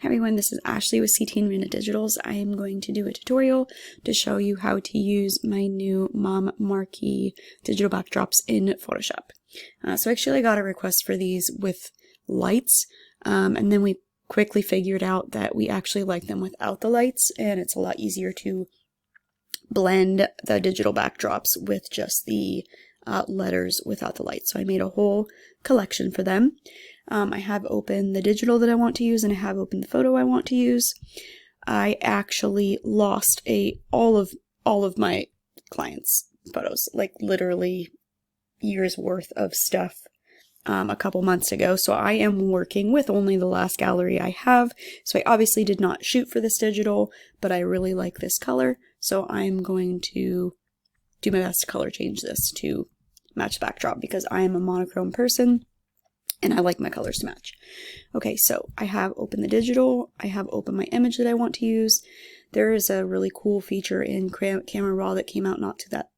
Hi everyone, this is Ashley with CT Marina Digitals. I am going to do a tutorial to show you how to use my new Mom Marquee digital backdrops in Photoshop. So actually I got a request for these with lights, and then we quickly figured out that we actually like them without the lights, and it's a lot easier to blend the digital backdrops with just the letters without the lights. So I made a whole collection for them. I have opened the digital that I want to use, and I have opened the photo I want to use. I actually lost all of my clients' photos, like literally years worth of stuff, a couple months ago. So I am working with only the last gallery I have. So I obviously did not shoot for this digital, but I really like this color. So I'm going to do my best to color change this to match the backdrop because I am a monochrome person and I like my colors to match. Okay, so I have opened the digital. I have opened my image that I want to use. There is a really cool feature in Camera Raw that came out not too that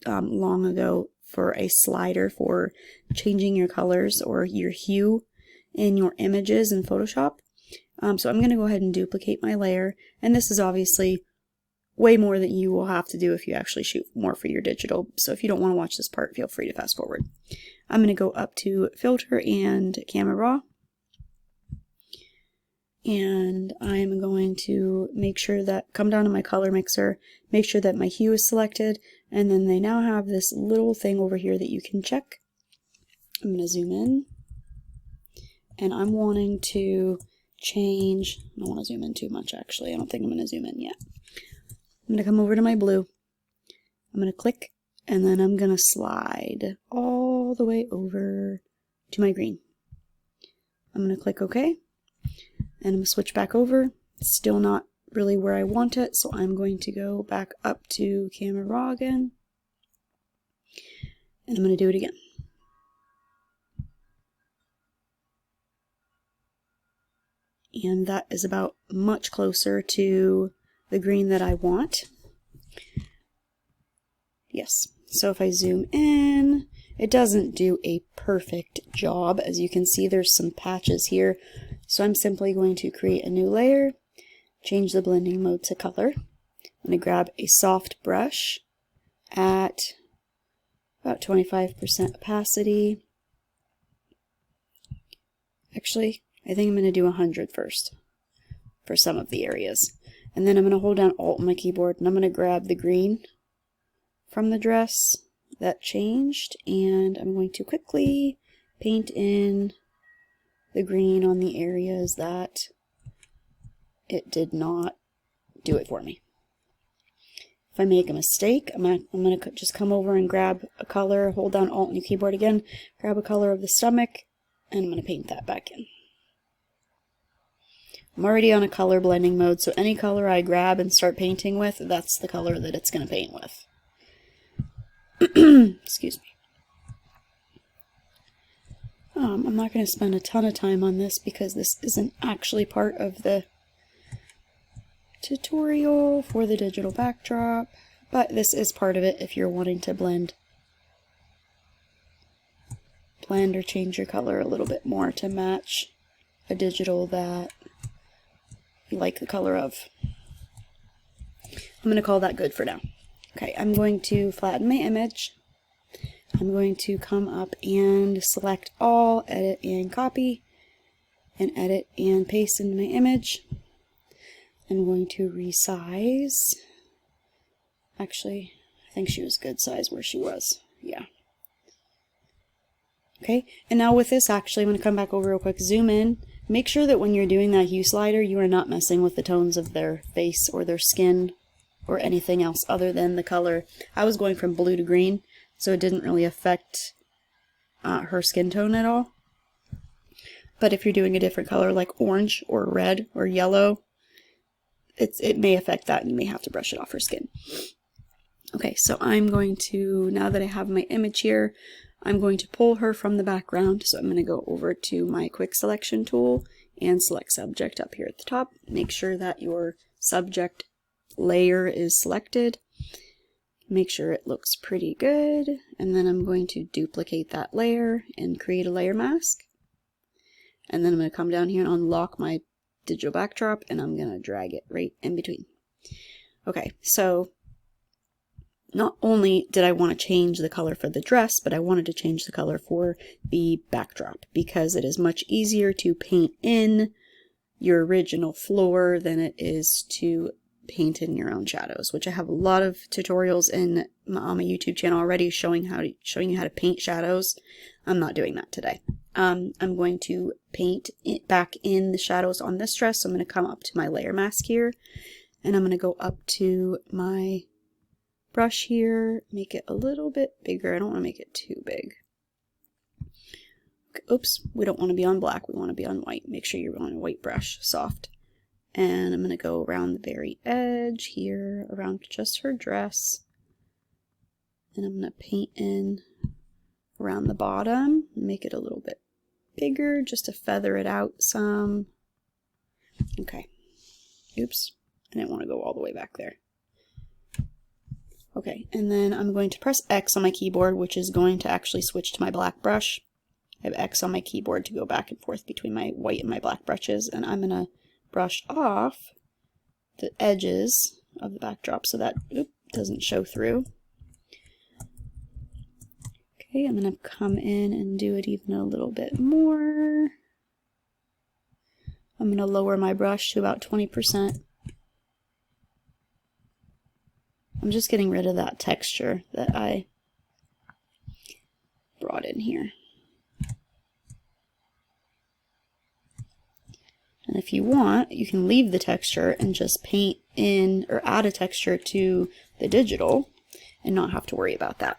long ago for a slider for changing your colors or your hue in your images in Photoshop. So I'm going to go ahead and duplicate my layer, and this is obviously way more than you will have to do if you actually shoot more for your digital. So if you don't want to watch this part, feel free to fast forward. I'm going to go up to Filter and Camera Raw, and I'm going to make sure that, come down to my color mixer, make sure that my hue is selected, and then they now have this little thing over here that you can check. I'm going to zoom in, and I'm wanting to change, I don't want to zoom in too much actually, I don't think I'm going to zoom in yet. I'm going to come over to my blue, I'm going to click, and then I'm going to slide all the way over to my green. I'm going to click OK, and I'm going to switch back over. It's still not really where I want it, so I'm going to go back up to Camera Raw again, and I'm going to do it again. And that is about much closer to the green that I want. Yes, so if I zoom in, it doesn't do a perfect job. As you can see, there's some patches here. So I'm simply going to create a new layer, change the blending mode to color. I'm going to grab a soft brush at about 25% opacity. Actually, I think I'm going to do 100 first for some of the areas. And then I'm going to hold down Alt on my keyboard, and I'm going to grab the green from the dress that changed, and I'm going to quickly paint in the green on the areas that it did not do it for me. If I make a mistake, I'm going to just come over and grab a color, hold down Alt on your keyboard again, grab a color of the stomach, and I'm going to paint that back in. I'm already on a color blending mode, so any color I grab and start painting with, that's the color that it's going to paint with. Excuse me. I'm not going to spend a ton of time on this because this isn't actually part of the tutorial for the digital backdrop, but this is part of it if you're wanting to blend or change your color a little bit more to match a digital that you like the color of. I'm going to call that good for now. Okay, I'm going to flatten my image. I'm going to come up and select all, edit and copy, and edit and paste into my image. I'm going to resize. Actually, I think she was good size where she was. Yeah. Okay, and now with this, actually, I'm going to come back over real quick, zoom in. Make sure that when you're doing that hue slider, you are not messing with the tones of their face or their skin or anything else other than the color. I was going from blue to green, so it didn't really affect her skin tone at all. But if you're doing a different color like orange or red or yellow, it may affect that, and you may have to brush it off her skin. Okay, so I'm going to, now that I have my image here, I'm going to pull her from the background. So I'm going to go over to my quick selection tool and select subject up here at the top. Make sure that your subject layer is selected. Make sure it looks pretty good, and then I'm going to duplicate that layer and create a layer mask. And then I'm going to come down here and unlock my digital backdrop, and I'm going to drag it right in between. Okay, so not only did I want to change the color for the dress, but I wanted to change the color for the backdrop because it is much easier to paint in your original floor than it is to paint in your own shadows, which I have a lot of tutorials on my YouTube channel already showing you how to paint shadows. I'm not doing that today. I'm going to paint it back in the shadows on this dress. So I'm going to come up to my layer mask here, and I'm going to go up to my brush here, make it a little bit bigger. I don't want to make it too big. Oops, we don't want to be on black, we want to be on white. Make sure you're on a white brush, soft. And I'm going to go around the very edge here, around just her dress. And I'm going to paint in around the bottom, make it a little bit bigger just to feather it out some. Okay. Oops, I didn't want to go all the way back there. Okay, and then I'm going to press X on my keyboard, which is going to actually switch to my black brush. I have X on my keyboard to go back and forth between my white and my black brushes, and I'm going to brush off the edges of the backdrop so that doesn't show through. Okay, I'm going to come in and do it even a little bit more. I'm going to lower my brush to about 20%. I'm just getting rid of that texture that I brought in here. And if you want, you can leave the texture and just paint in or add a texture to the digital and not have to worry about that.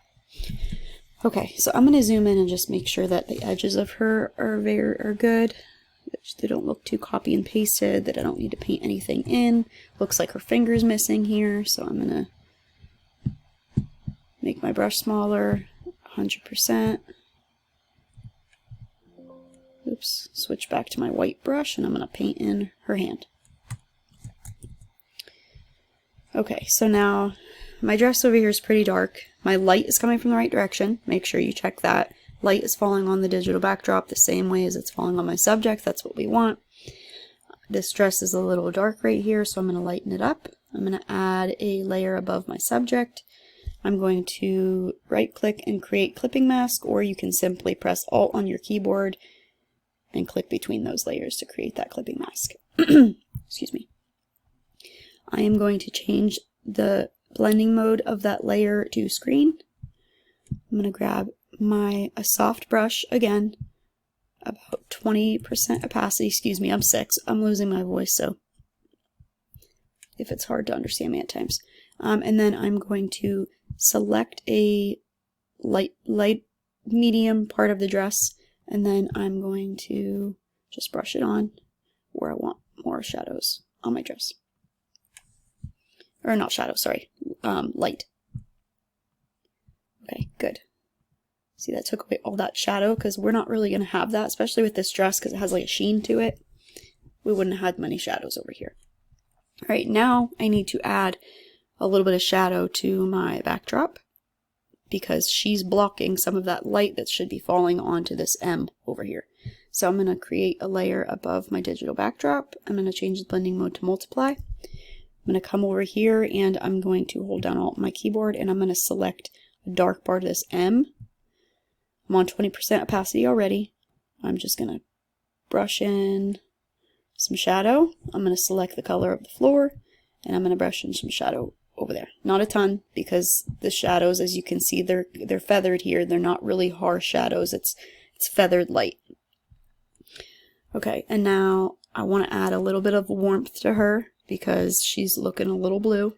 Okay, so I'm going to zoom in and just make sure that the edges of her are good. They don't look too copy and pasted, that I don't need to paint anything in. Looks like her finger's missing here, so I'm going to make my brush smaller, 100%. Oops, switch back to my white brush and I'm going to paint in her hand. Okay, so now my dress over here is pretty dark. My light is coming from the right direction. Make sure you check that. Light is falling on the digital backdrop the same way as it's falling on my subject. That's what we want. This dress is a little dark right here, so I'm going to lighten it up. I'm going to add a layer above my subject. I'm going to right click and create clipping mask, or you can simply press Alt on your keyboard and click between those layers to create that clipping mask. Excuse me. I am going to change the blending mode of that layer to screen. I'm going to grab a soft brush again, about 20% opacity. Excuse me, I'm sick. I'm losing my voice, so if it's hard to understand me at times. And then I'm going to select a light medium part of the dress, and then I'm going to just brush it on where I want more shadows on my dress. Or not shadow, sorry, light. Okay, good. See, that took away all that shadow because we're not really going to have that, especially with this dress because it has like a sheen to it. We wouldn't have had many shadows over here. All right, now I need to add a little bit of shadow to my backdrop because she's blocking some of that light that should be falling onto this M over here. So I'm going to create a layer above my digital backdrop. I'm going to change the blending mode to multiply. I'm going to come over here and I'm going to hold down Alt on my keyboard and I'm going to select a dark part of this M. I'm on 20% opacity already. I'm just going to brush in some shadow. I'm going to select the color of the floor and I'm going to brush in some shadow over there. Not a ton because the shadows, as you can see, they're feathered here. They're not really harsh shadows. It's feathered light. Okay, and now I want to add a little bit of warmth to her because she's looking a little blue.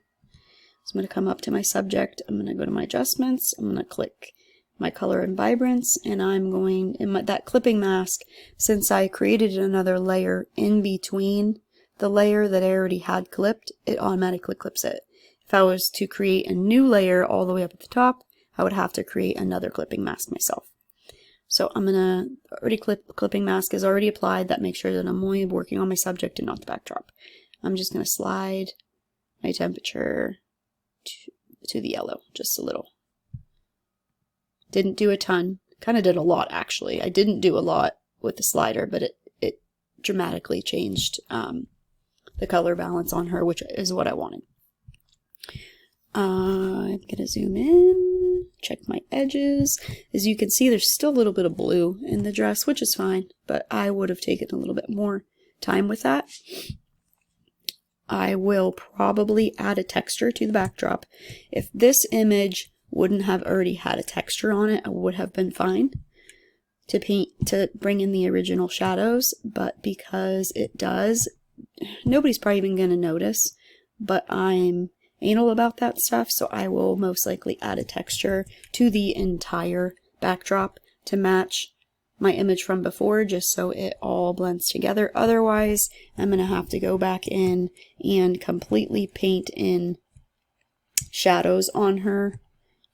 So I'm going to come up to my subject. I'm going to go to my adjustments. I'm going to click my color and vibrance, and I'm going in that clipping mask. Since I created another layer in between the layer that I already had clipped, it automatically clips it. If I was to create a new layer all the way up at the top, I would have to create another clipping mask myself. So I'm gonna clipping mask is already applied. That makes sure that I'm only working on my subject and not the backdrop. I'm just gonna slide my temperature to the yellow, just a little. Didn't do a ton. Kind of did a lot actually. I didn't do a lot with the slider, but dramatically changed the color balance on her, which is what I wanted. I'm gonna zoom in, check my edges. As you can see, there's still a little bit of blue in the dress, which is fine, but I would have taken a little bit more time with that. I will probably add a texture to the backdrop. If this image wouldn't have already had a texture on it, I would have been fine to paint, to bring in the original shadows, but because it does, nobody's probably even going to notice, but I'm anal about that stuff, so I will most likely add a texture to the entire backdrop to match my image from before, just so it all blends together. Otherwise, I'm going to have to go back in and completely paint in shadows on her,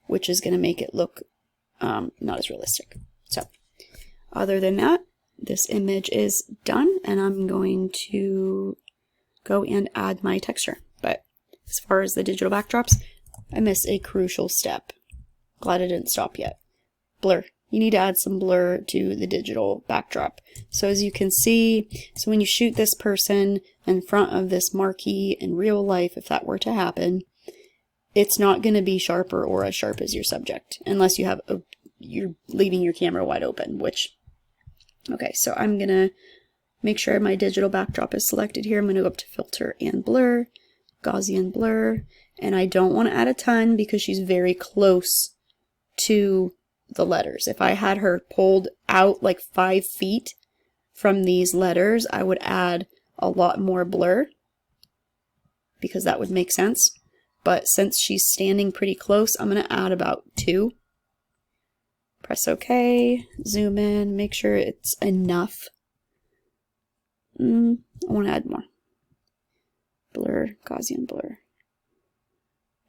which is going to make it look not as realistic. So, other than that, this image is done, and I'm going to go and add my texture. But as far as the digital backdrops, I missed a crucial step. Glad I didn't stop yet. Blur. You need to add some blur to the digital backdrop. So as you can see, so when you shoot this person in front of this marquee in real life, if that were to happen, it's not going to be sharper or as sharp as your subject, unless you have you're leaving your camera wide open, which, okay, so I'm going to make sure my digital backdrop is selected here. I'm going to go up to filter and blur, Gaussian blur, and I don't want to add a ton because she's very close to the letters. If I had her pulled out like 5 feet from these letters, I would add a lot more blur because that would make sense. But since she's standing pretty close, I'm going to add about 2. Press OK, zoom in, make sure it's enough. I want to add more. Blur, Gaussian blur.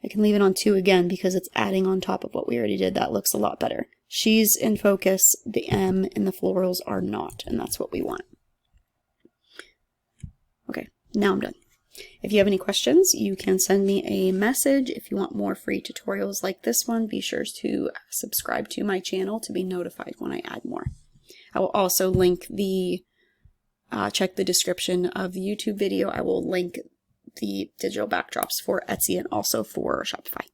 I can leave it on 2 again because it's adding on top of what we already did. That looks a lot better. She's in focus, the M and the florals are not, and that's what we want. Okay, now I'm done. If you have any questions, you can send me a message. If you want more free tutorials like this one, be sure to subscribe to my channel to be notified when I add more. I will also link the, check the description of the YouTube video. I will link the digital backdrops for Etsy and also for Shopify.